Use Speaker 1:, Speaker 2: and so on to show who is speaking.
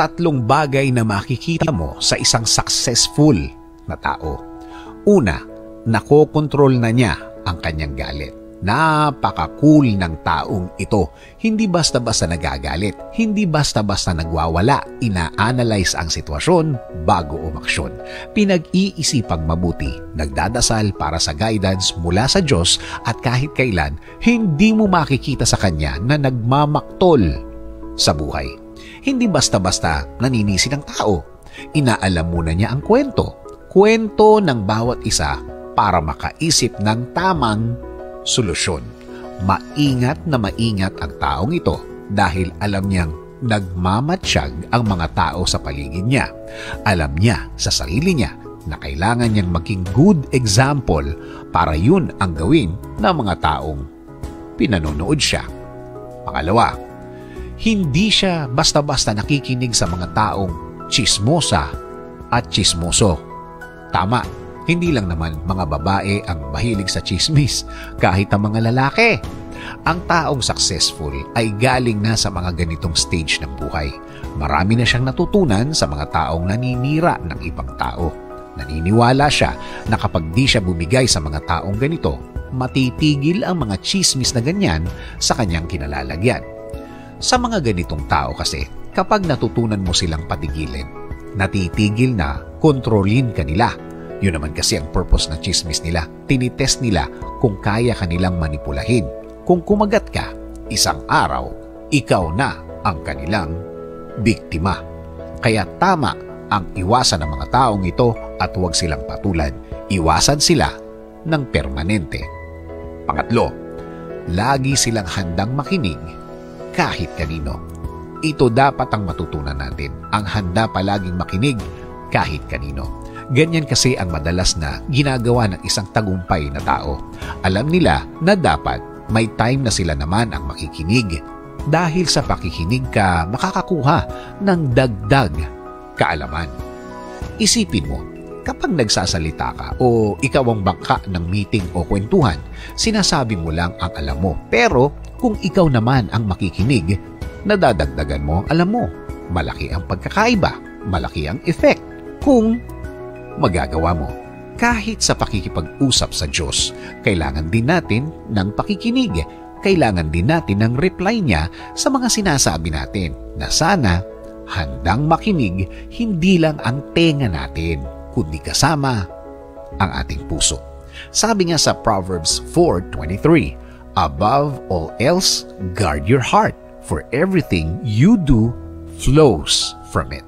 Speaker 1: tatlong bagay na makikita mo sa isang successful na tao. Una, nakokontrol na niya ang kanyang galit. Napaka-cool ng taong ito. Hindi basta-basta nagagalit. Hindi basta-basta nagwawala. Ina-analyze ang sitwasyon bago umaksyon. Pinag-iisipang mabuti. Nagdadasal para sa guidance mula sa Diyos at kahit kailan, hindi mo makikita sa kanya na nagmamaktol sa buhay. Hindi basta-basta naninisi ng tao. Inaalam muna niya ang kwento. Kwento ng bawat isa para makaisip ng tamang solusyon. Maingat na maingat ang taong ito dahil alam niyang nagmamatsyag ang mga tao sa paligid niya. Alam niya sa sarili niya na kailangan niyang maging good example para yun ang gawin ng mga taong pinanonood siya. Pangalawa, hindi siya basta-basta nakikinig sa mga taong tsismosa at tsismoso. Tama. Hindi lang naman mga babae ang mahilig sa chismis, kahit ang mga lalaki. Ang taong successful ay galing na sa mga ganitong stage ng buhay. Marami na siyang natutunan sa mga taong naninira ng ibang tao. Naniniwala siya na kapag di siya bumigay sa mga taong ganito, matitigil ang mga chismis na ganyan sa kanyang kinalalagyan. Sa mga ganitong tao kasi, kapag natutunan mo silang patigilin, natitigil na kontrolin ka nila. Yun naman kasi ang purpose ng chismis nila. Tinitest nila kung kaya kanilang manipulahin. Kung kumagat ka, isang araw, ikaw na ang kanilang biktima. Kaya tama ang iwasan ng mga taong ito at huwag silang patulan. Iwasan sila ng permanente. Pangatlo, lagi silang handang makinig kahit kanino. Ito dapat ang matutunan natin. Ang handa palaging makinig kahit kanino. Ganyan kasi ang madalas na ginagawa ng isang tagumpay na tao. Alam nila na dapat may time na sila naman ang makikinig. Dahil sa pakikinig ka, makakakuha ng dagdag kaalaman. Isipin mo, kapag nagsasalita ka o ikaw ang bangka ng meeting o kwentuhan, sinasabi mo lang ang alam mo. Pero kung ikaw naman ang makikinig, nadadagdagan mo ang alam mo. Malaki ang pagkakaiba, malaki ang effect kung magagawa mo. Kahit sa pakikipag-usap sa Diyos, kailangan din natin ng pakikinig. Kailangan din natin ng reply niya sa mga sinasabi natin na sana handang makinig hindi lang ang tenga natin, kundi kasama ang ating puso. Sabi nga sa Proverbs 4:23, above all else, guard your heart, for everything you do flows from it.